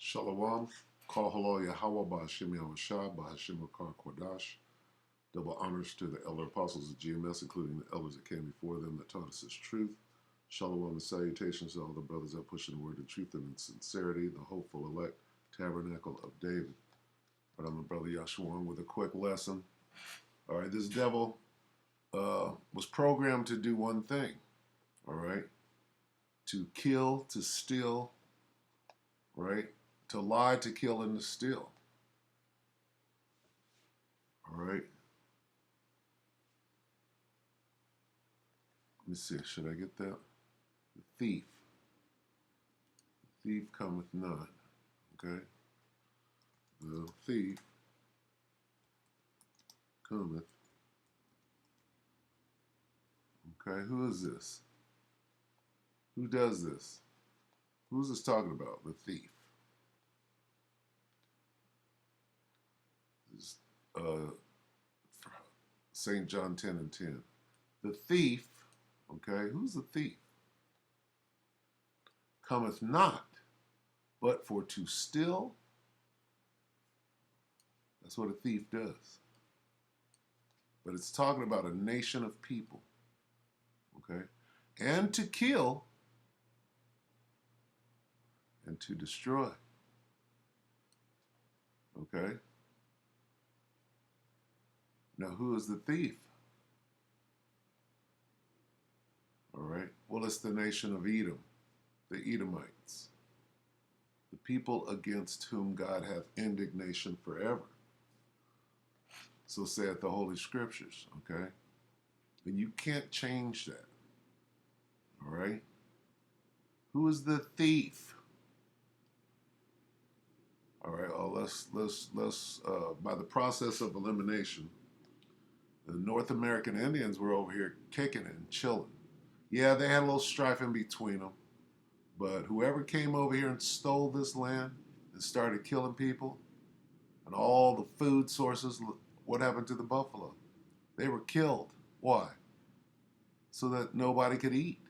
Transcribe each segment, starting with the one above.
Shalom, Kol Halo Yahweh Ba'Hashem Yahushua Ba'Hashem Akar Kodash. Double honors to the elder apostles of GMS, including the elders that came before them that taught us His truth. Shalom and salutations to all the brothers that push in the word of truth and in sincerity, the hopeful elect tabernacle of David. But I'm the brother Yahshua with a quick lesson. All right, this devil was programmed to do one thing, all right? To kill, to steal, right? To lie, to kill, and to steal. All right. Let me see. Should I get that? The thief. The thief cometh not. Okay. The thief cometh. Okay. Who is this? Who does this? Who's this talking about? The thief. This is St. John 10 and 10. The thief, okay, who's the thief? Cometh not, but for to steal. That's what a thief does. But it's talking about a nation of people, okay? And to kill and to destroy, okay? Now, who is the thief? All right. Well, it's the nation of Edom, the Edomites, the people against whom God hath indignation forever. So saith the Holy Scriptures, okay? And you can't change that. All right? Who is the thief? All right, let's by the process of elimination, the North American Indians were over here kicking and chilling. Yeah, they had a little strife in between them, but whoever came over here and stole this land and started killing people and all the food sources, what happened to the buffalo? They were killed. Why? So that nobody could eat.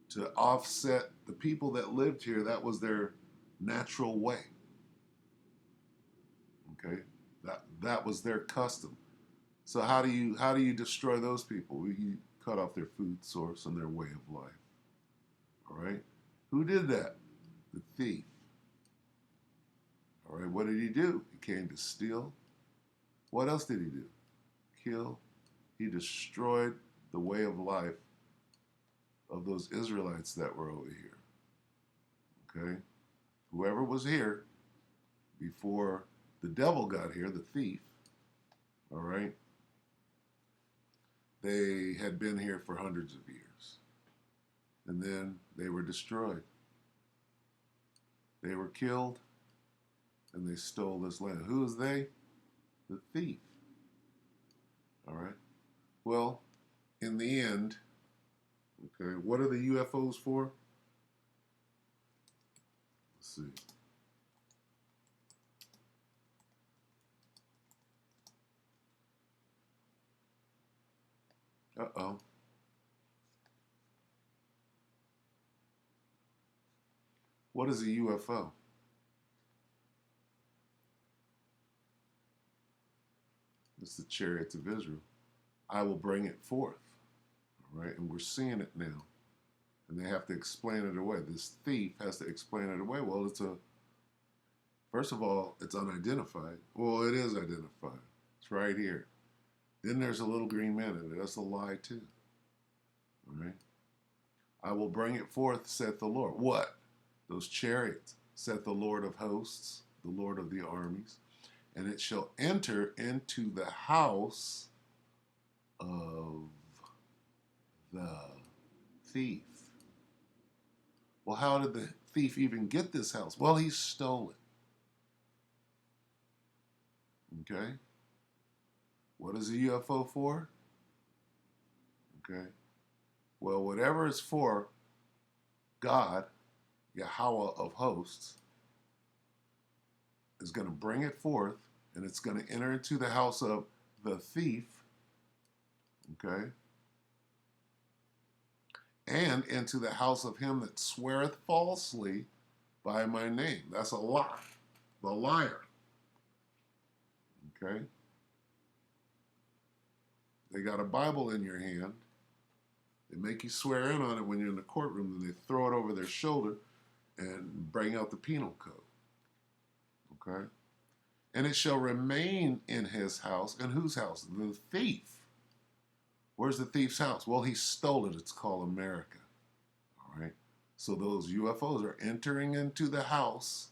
To offset the people that lived here, that was their natural way. Okay? That was their custom. So how do you destroy those people? You cut off their food source and their way of life. All right? Who did that? The thief. All right, what did he do? He came to steal. What else did he do? Kill. He destroyed the way of life of those Israelites that were over here. Okay? Whoever was here before the devil got here, the thief, all right, they had been here for hundreds of years. And then they were destroyed. They were killed, and they stole this land. Who is they? The thief. All right? Well, in the end, okay, what are the UFOs for? Let's see. Uh-oh. What is a UFO? It's the chariots of Israel. I will bring it forth. All right? And we're seeing it now. And they have to explain it away. This thief has to explain it away. Well, first of all, it's unidentified. Well, it is identified. It's right here. Then there's a little green man in it. That's a lie too. All right? I will bring it forth, saith the Lord. What? Those chariots, saith the Lord of hosts, the Lord of the armies. And it shall enter into the house of the thief. Well, how did the thief even get this house? Well, he stole it. Okay? What is a UFO for? Okay? Well, whatever it's for, God, Yahweh of hosts, is going to bring it forth, and it's going to enter into the house of the thief, okay? And into the house of him that sweareth falsely, by my name. That's a lie. The liar. Okay? They got a Bible in your hand. They make you swear in on it when you're in the courtroom, and they throw it over their shoulder and bring out the penal code. Okay? And it shall remain in his house. And whose house? The thief. Where's the thief's house? Well, he stole it. It's called America. All right? So those UFOs are entering into the house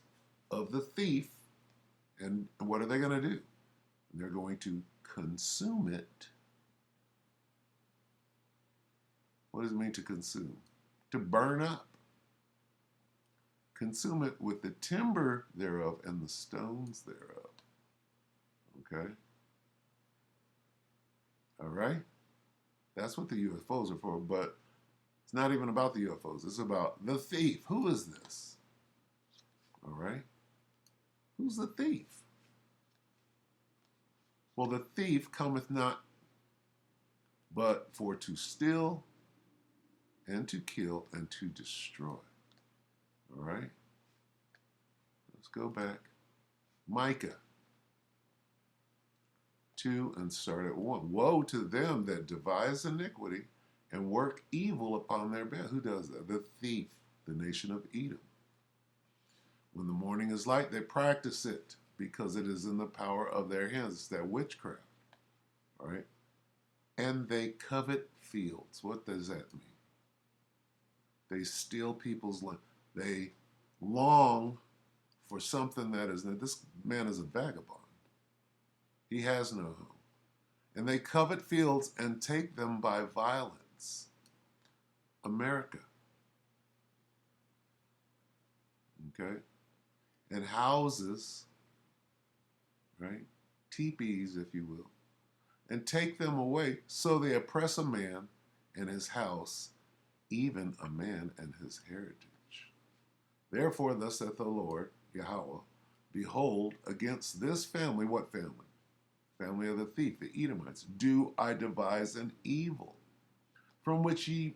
of the thief. And what are they going to do? They're going to consume it. What does it mean to consume? To burn up. Consume it with the timber thereof and the stones thereof. Okay? All right? That's what the UFOs are for, but it's not even about the UFOs. It's about the thief. Who is this? All right? Who's the thief? Well, the thief cometh not but for to steal and to kill and to destroy. All right? Let's go back. Micah 2 and start at 1. Woe to them that devise iniquity and work evil upon their bed. Who does that? The thief, the nation of Edom. When the morning is light, they practice it because it is in the power of their hands. It's that witchcraft. All right? And they covet fields. What does that mean? They steal people's land. They long for something that is, this man is a vagabond. He has no home. And they covet fields and take them by violence. America. Okay? And houses, right? Teepees, if you will. And take them away. So they oppress a man and his house, even a man and his heritage. Therefore, thus saith the Lord, Yahweh, behold, against this family, what family? Family of the thief, the Edomites, do I devise an evil, from which ye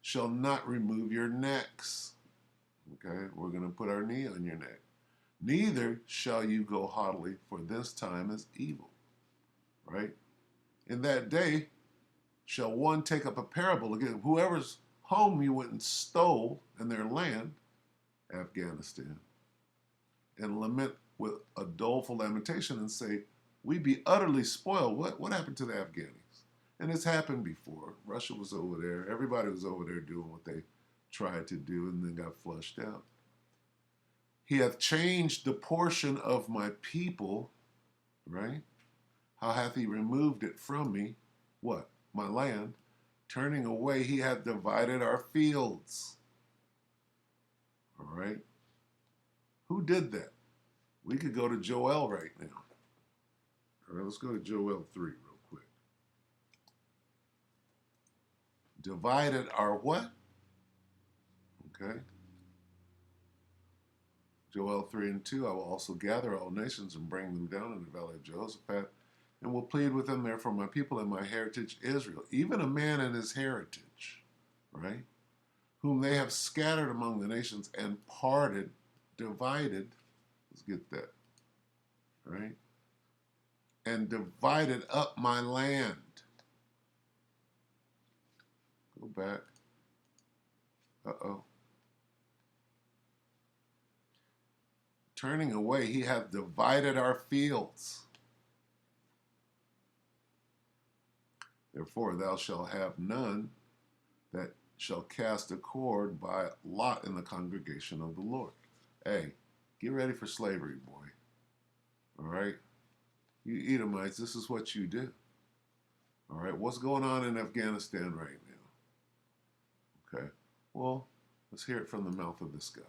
shall not remove your necks. Okay, we're going to put our knee on your neck. Neither shall you go haughtily, for this time is evil. Right? In that day shall one take up a parable again. Whoever's home you went and stole in their land, Afghanistan, and lament with a doleful lamentation and say, we be utterly spoiled. What happened to the Afghanis? And it's happened before. Russia was over there. Everybody was over there doing what they tried to do and then got flushed out. He hath changed the portion of my people, right? How hath he removed it from me? What? My land. Turning away, he hath divided our fields. All right? Who did that? We could go to Joel right now. All right, let's go to Joel 3 real quick. Divided our what? Okay. Joel 3 and 2, I will also gather all nations and bring them down in the valley of Jehoshaphat, and will plead with them there for my people and my heritage Israel, even a man and his heritage, right? Whom they have scattered among the nations and parted, divided, let's get that, right? And divided up my land. Go back. Uh-oh. Turning away, he hath divided our fields. Therefore, thou shalt have none that shall cast a cord by lot in the congregation of the Lord. Hey, get ready for slavery, boy. All right? You Edomites, this is what you do. All right? What's going on in Afghanistan right now? Okay. Well, let's hear it from the mouth of this guy.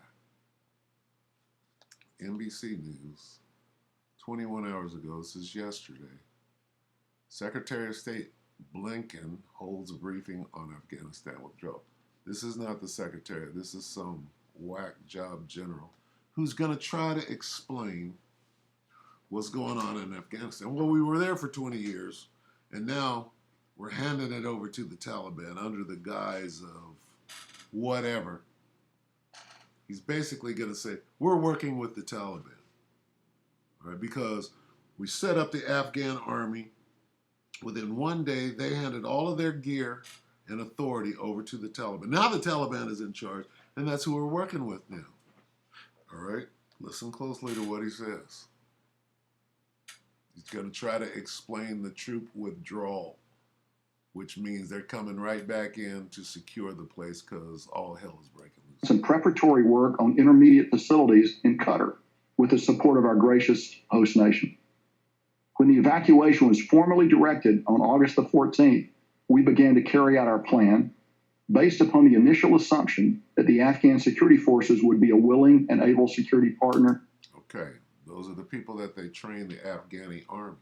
NBC News, 21 hours ago, this is yesterday. Secretary of State Blinken holds a briefing on Afghanistan withdrawal. This is not the secretary. This is some whack job general who's going to try to explain what's going on in Afghanistan. Well, we were there for 20 years, and now we're handing it over to the Taliban under the guise of whatever. He's basically going to say, we're working with the Taliban, right? Because we set up the Afghan army. Within one day, they handed all of their gear and authority over to the Taliban. Now the Taliban is in charge, and that's who we're working with now. All right? Listen closely to what he says. He's going to try to explain the troop withdrawal, which means they're coming right back in to secure the place because all hell is breaking loose. Some preparatory work on intermediate facilities in Qatar with the support of our gracious host nation. When the evacuation was formally directed on August the 14th, we began to carry out our plan based upon the initial assumption that the Afghan security forces would be a willing and able security partner. Okay, those are the people that they trained the Afghani army.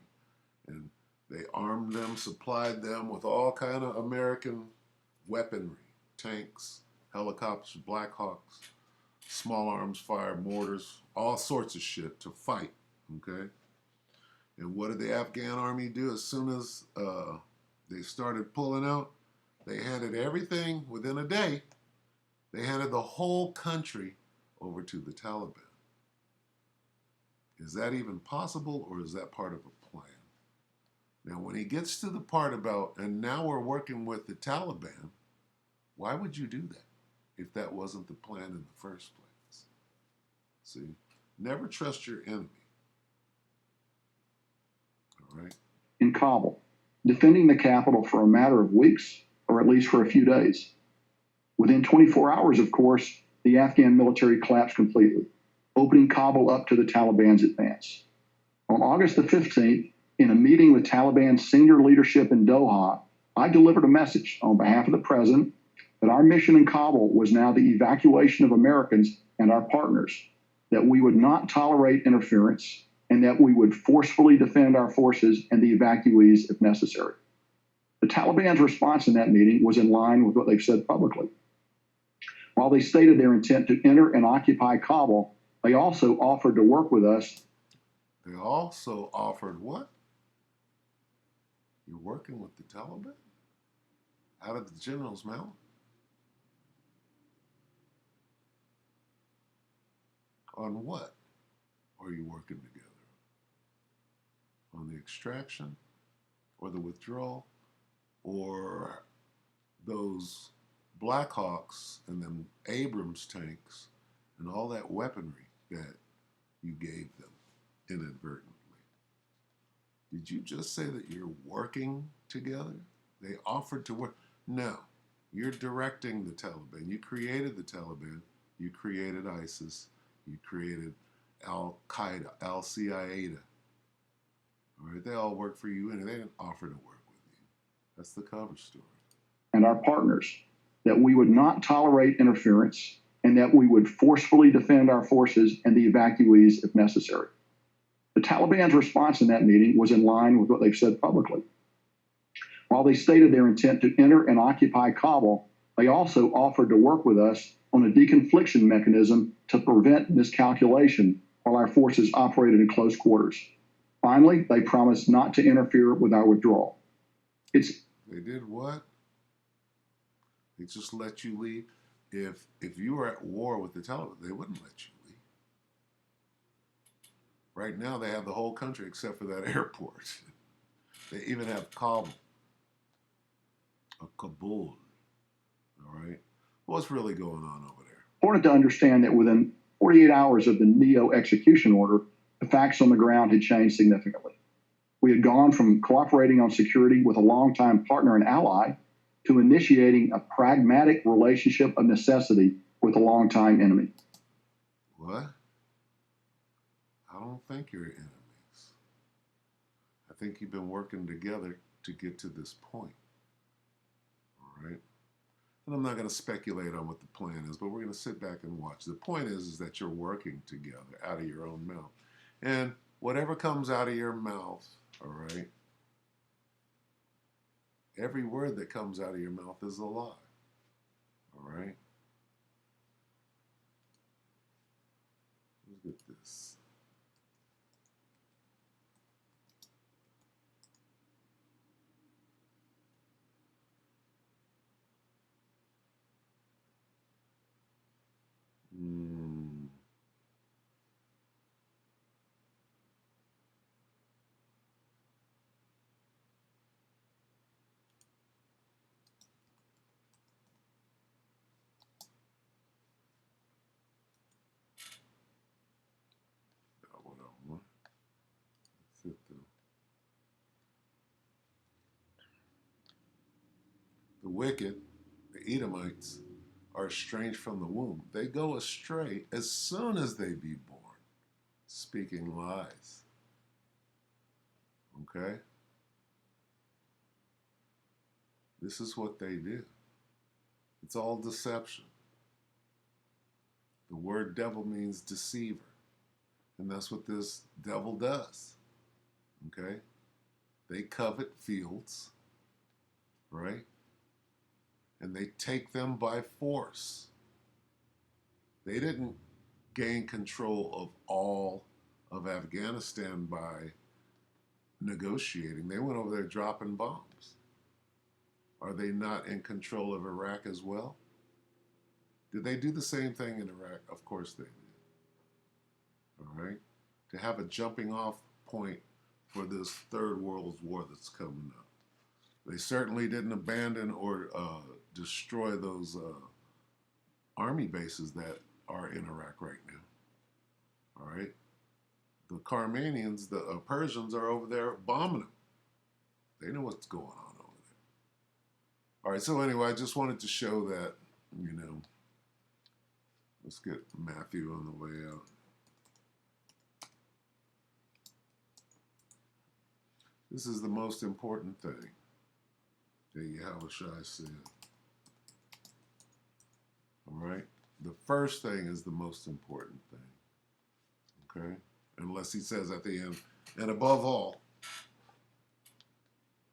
And they armed them, supplied them with all kind of American weaponry, tanks, helicopters, Black Hawks, small arms fire, mortars, all sorts of shit to fight, okay? And what did the Afghan army do as soon as they started pulling out? They handed everything within a day. They handed the whole country over to the Taliban. Is that even possible, or is that part of a plan? Now, when he gets to the part about, and now we're working with the Taliban, why would you do that if that wasn't the plan in the first place? See, never trust your enemy. All right? In Kabul, defending the capital for a matter of weeks, or at least for a few days. Within 24 hours, of course, the Afghan military collapsed completely, opening Kabul up to the Taliban's advance. On August the 15th, in a meeting with Taliban senior leadership in Doha, I delivered a message on behalf of the president that our mission in Kabul was now the evacuation of Americans and our partners, that we would not tolerate interference, and that we would forcefully defend our forces and the evacuees if necessary. The Taliban's response in that meeting was in line with what they've said publicly. While they stated their intent to enter and occupy Kabul, they also offered to work with us. They also offered what? You're working with the Taliban? Out of the general's mouth? On what are you working together? On the extraction, or the withdrawal, or those Black Hawks and them Abrams tanks and all that weaponry that you gave them inadvertently? Did you just say that you're working together? They offered to work. No, you're directing the Taliban. You created the Taliban. You created ISIS. You created Al-Qaeda, Al-Qaeda. All right, they all work for you, and they didn't offer to work with you. That's the cover story. And our partners, that we would not tolerate interference, and that we would forcefully defend our forces and the evacuees if necessary. The Taliban's response in that meeting was in line with what they've said publicly. While they stated their intent to enter and occupy Kabul, they also offered to work with us on a deconfliction mechanism to prevent miscalculation while our forces operated in close quarters. Finally, they promised not to interfere with our withdrawal. They did what? They just let you leave? If you were at war with the Taliban, they wouldn't let you leave. Right now, they have the whole country except for that airport. They even have Kabul. Kabul. All right? What's really going on over there? Important to understand that within 48 hours of the NEO execution order, the facts on the ground had changed significantly. We had gone from cooperating on security with a longtime partner and ally to initiating a pragmatic relationship of necessity with a longtime enemy. What? I don't think you're enemies. I think you've been working together to get to this point. All right? And I'm not going to speculate on what the plan is, but we're going to sit back and watch. The point is that you're working together out of your own mouth. And whatever comes out of your mouth, all right, every word that comes out of your mouth is a lie. All right? Look at this. wicked, the Edomites, are estranged from the womb. They go astray as soon as they be born, speaking lies. Okay? This is what they do. It's all deception. The word devil means deceiver. And that's what this devil does. Okay? They covet fields, right? And they take them by force. They didn't gain control of all of Afghanistan by negotiating. They went over there dropping bombs. Are they not in control of Iraq as well? Did they do the same thing in Iraq? Of course they did. All right? To have a jumping off point for this third world war that's coming up. They certainly didn't abandon or destroy those army bases that are in Iraq right now. All right? The Carmanians, the Persians are over there bombing them. They know what's going on over there. All right, so anyway, I just wanted to show that, let's get Matthew on the way out. This is the most important thing that Yahushua said. All right? The first thing is the most important thing. Okay? Unless he says at the end, and above all.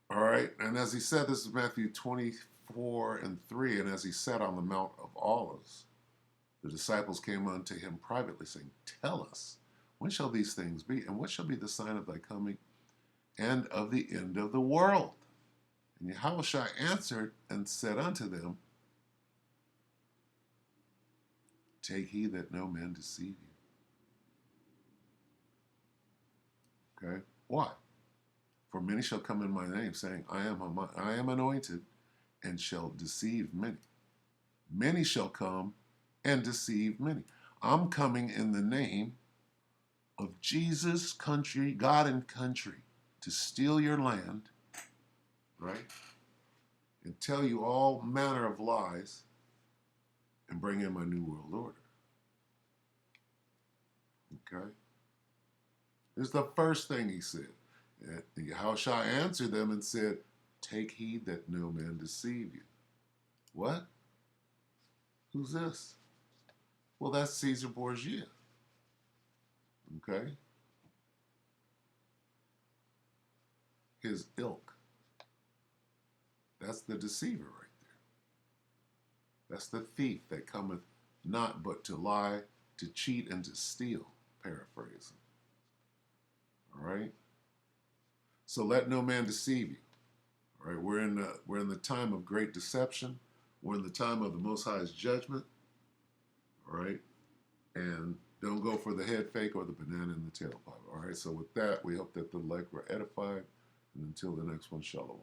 All right? And as he said, this is Matthew 24:3, and as he sat on the Mount of Olives, the disciples came unto him privately, saying, Tell us, when shall these things be? And what shall be the sign of thy coming and of the end of the world? And Yahushua answered and said unto them, Take heed that no man deceive you. Okay? Why? For many shall come in my name, saying, I am anointed, and shall deceive many. Many shall come and deceive many. I'm coming in the name of Jesus, country, God and country, to steal your land, right? And tell you all manner of lies and bring in my new world order. Okay? This is the first thing he said. And Yahushua answered them and said, Take heed that no man deceive you. What? Who's this? Well, that's Caesar Borgia. Okay? His ilk. That's the deceiver right there. That's the thief that cometh not but to lie, to cheat, and to steal, paraphrasing. All right? So let no man deceive you. All right? We're in the time of great deception. We're in the time of the Most High's judgment. All right? And don't go for the head fake or the banana in the tailpipe. All right? So with that, we hope that the elect were edified. And until the next one, shalom.